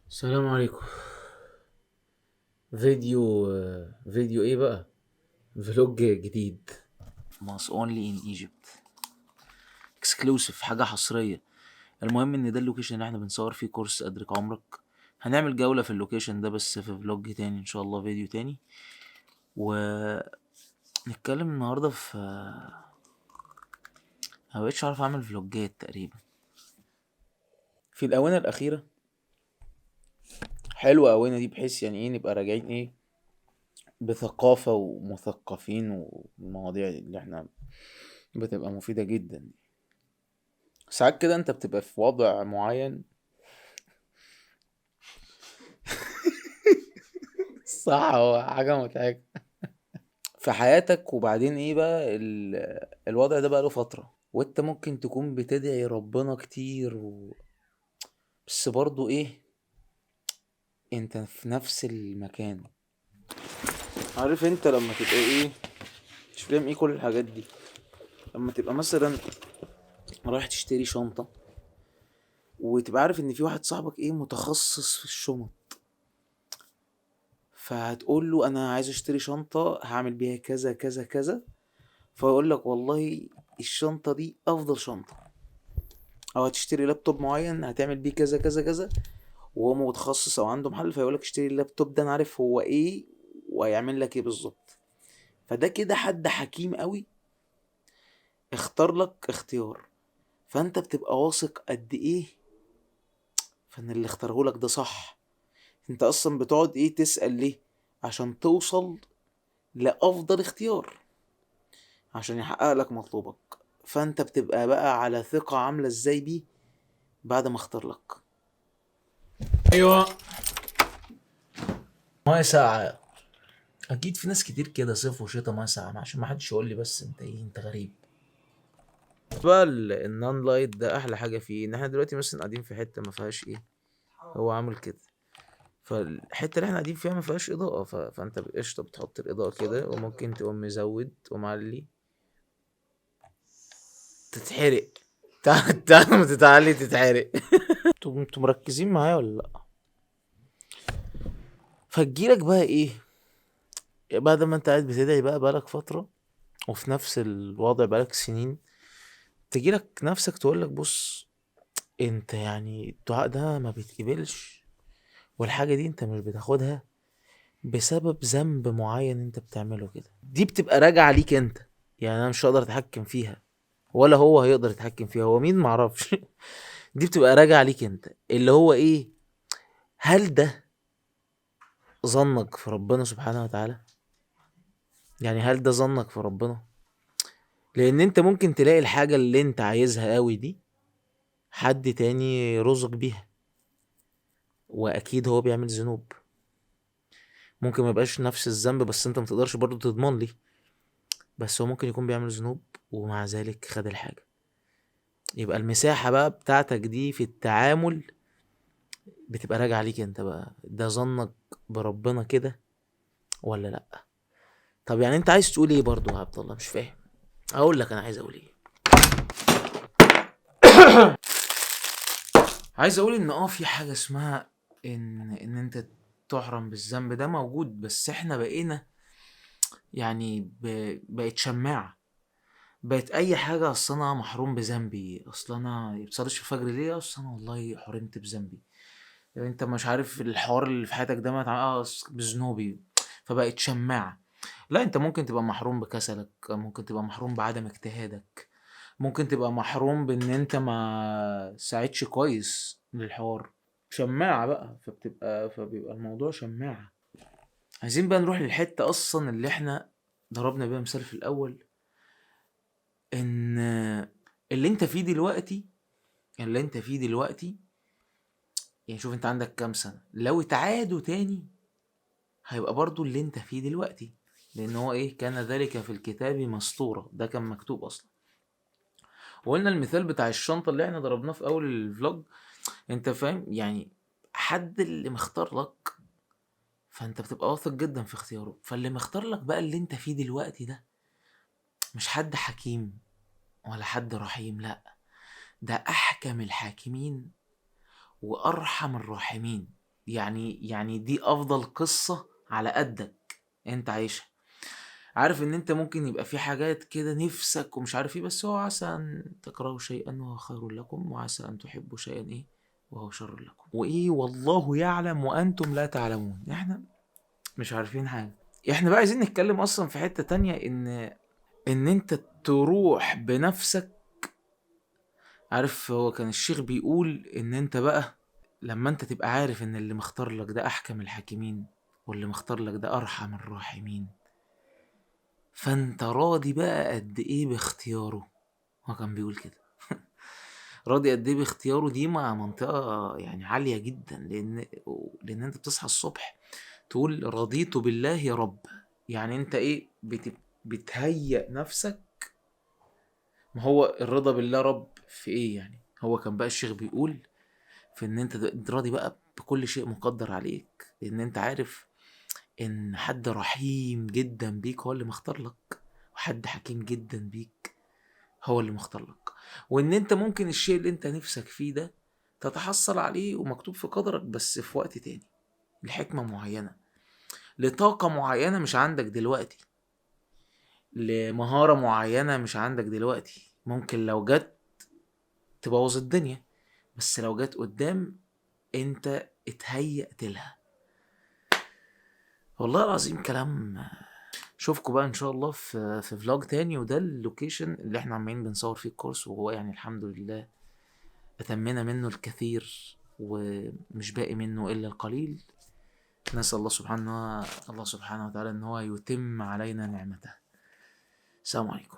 السلام عليكم. فيديو ايه بقى؟ فلوج جديد. ماس اونلي ان ايجيبت اكسكلوسيف، حاجه حصريه. المهم ان ده اللوكيشن اللي احنا بنصور فيه كورس ادرك عمرك. هنعمل جوله في اللوكيشن ده بس في فلوج تاني ان شاء الله، فيديو تاني. ونتكلم النهارده في مبقتش عارف اعمل فلوجات تقريبا في الاونه الاخيره. حلوه اوينا دي، بحيث يعني ايه نبقى راجعين ايه بثقافه ومثقفين، والمواضيع اللي احنا بتبقى مفيده جدا. ساعات كده انت بتبقى في وضع معين. صح، هو حاجة مضحكة في حياتك، وبعدين ايه بقى الوضع ده بقى له فترة، وانت ممكن تكون بتدعي ربنا كتير بس برضو ايه، انت في نفس المكان. عارف انت لما تبقى ايه، مش فاهم ايه كل الحاجات دي. لما تبقى مثلا رايح تشتري شنطة، وتبقى عارف ان في واحد صاحبك ايه متخصص في الشنط، فهتقول له انا عايز اشتري شنطة هعمل بيها كذا كذا كذا، فيقول لك والله الشنطة دي افضل شنطة. او هتشتري لابتوب معين هتعمل بيه كذا كذا كذا، وهو متخصص او عنده محل، فيقول لك اشتري اللابتوب ده انا عارف هو ايه وهيعمل لك ايه بالظبط. فده كده حد حكيم قوي اختار لك اختيار، فانت بتبقى واثق قد ايه فان اللي اختاره لك ده صح. انت اصلا بتقعد ايه تسأل ليه؟ عشان توصل لافضل اختيار، عشان يحقق لك مطلوبك. فانت بتبقى بقى على ثقة عاملة ازاي بيه بعد ما اختار لك. ايوه، ميه ساقعة. اكيد في ناس كتير كده صيف وشتا ميه ساقعة، عشان ما حدش يقول لي بس انت ايه، انت غريب. بقى النون لايت ده احلى حاجة فيه، ان احنا دلوقتي مثلا قاعدين في حتة ما فيهاش ايه، هو عامل كده. فالحتة اللي احنا قاعدين فيها ما فيهاش اضاءة، فانت قشطة بتحط الاضاءة كده، وممكن تقوم مزود ومعلي تتحرق. تعال ما تتعلي تتحرق. انتوا مركزين معايا ولا لا؟ فتجيلك بقى ايه بعد ما انت قاعد بتدعي بقى بقالك فترة، وفي نفس الوضع بقالك سنين، تجيلك نفسك تقولك بص، انت يعني الدعاء ده ما بيتقبلش، والحاجة دي انت مش بتاخدها بسبب ذنب معين انت بتعمله كده. دي بتبقى راجعة ليك انت، يعني انا مش هقدر اتحكم فيها، ولا هو هيقدر يتحكم فيها، هو مين معرفش. دي بتبقى راجعة ليك انت، اللي هو ايه، هل ده ظنك في ربنا سبحانه وتعالى؟ يعني هل ده ظنك في ربنا؟ لان انت ممكن تلاقي الحاجة اللي انت عايزها قوي دي حد تاني رزق بيها، واكيد هو بيعمل ذنوب. ممكن ما يبقاش نفس الذنب، بس انت ما تقدرش برضه تضمن لي، بس هو ممكن يكون بيعمل ذنوب ومع ذلك خد الحاجة. يبقى المساحة بقى بتاعتك دي في التعامل بتبقى راجعة ليك انت بقى، ده ظنك بربنا كده ولا لا. طب يعني انت عايز تقول ايه برضه يا عبد الله؟ مش فاهم. اقول لك انا عايز اقول ايه. عايز اقول ان في حاجة اسمها ان انت تحرم بالذنب، ده موجود، بس احنا بقينا يعني بقت شماعة. بقت اي حاجة، اصل انا محروم بذنبي، اصل انا مبصليش الفجر ليه، اصل انا والله حرمت بذنبي. يعني انت مش عارف الحوار اللي في حياتك ده ما بذنوبي، فبقت شماعة. لا، انت ممكن تبقى محروم بكسلك، ممكن تبقى محروم بعدم اجتهادك، ممكن تبقى محروم بان انت ما ساعدش كويس للحوار. شماعة بقى، فبيبقى الموضوع شماعة. عايزين بقى نروح للحتة اصلا اللي احنا ضربنا بيها مثال في الاول، ان اللي انت فيه دلوقتي اللي انت فيه دلوقتي، يعني شوف انت عندك كام سنة، لو اتعادوا تاني هيبقى برضو اللي انت فيه دلوقتي، لان هو ايه، كان ذلك في الكتاب مسطورة، ده كان مكتوب اصلا. وقلنا المثال بتاع الشنطة اللي احنا ضربناه في اول الفلوج، انت فاهم يعني، حد اللي مختار لك، فانت بتبقى واثق جدا في اختياره. فاللي مختار لك بقى اللي انت فيه دلوقتي ده مش حد حكيم ولا حد رحيم، لا، ده احكم الحاكمين وارحم الراحمين. يعني دي افضل قصة على قدك انت عايشها. عارف ان انت ممكن يبقى في حاجات كده نفسك ومش عارف ايه، بس هو عسى ان تكرهوا شيئا وهو خير لكم، وعسى ان تحبوا شيئا ايه وهو شر لكم، وايه والله يعلم وانتم لا تعلمون. احنا مش عارفين حاجة. احنا بقى عايزين نتكلم اصلا في حتة تانية، ان انت تروح بنفسك. عارف هو كان الشيخ بيقول ان انت بقى لما انت تبقى عارف ان اللي مختار لك ده احكم الحاكمين، واللي مختار لك ده ارحم الراحمين، فانت راضي بقى قد ايه باختياره. هو كان بيقول كده. راضي قد ايه باختياره، دي مع منطقة يعني عالية جدا، لان انت بتصحى الصبح تقول رضيت بالله يا رب. يعني انت ايه بتهيأ نفسك. ما هو الرضا بالله رب في ايه يعني؟ هو كان بقى الشيخ بيقول في ان انت راضي بقى بكل شيء مقدر عليك، لان انت عارف ان حد رحيم جدا بيك هو اللي مختار لك، وحد حكيم جدا بيك هو اللي مختار لك، وان انت ممكن الشيء اللي انت نفسك فيه ده تتحصل عليه ومكتوب في قدرك، بس في وقت تاني، لحكمة معينة، لطاقة معينة مش عندك دلوقتي، لمهارة معينة مش عندك دلوقتي، ممكن لو جت تبوظ الدنيا، بس لو جت قدام انت اتهيأت لها. والله العظيم كلام. اشوفكم بقى ان شاء الله في فلوج تاني، وده اللوكيشن اللي احنا عمالين بنصور فيه الكورس، وهو يعني الحمد لله اتمنا منه الكثير ومش باقي منه الا القليل. نسأل الله سبحانه وتعالى ان هو يتم علينا نعمته. السلام عليكم.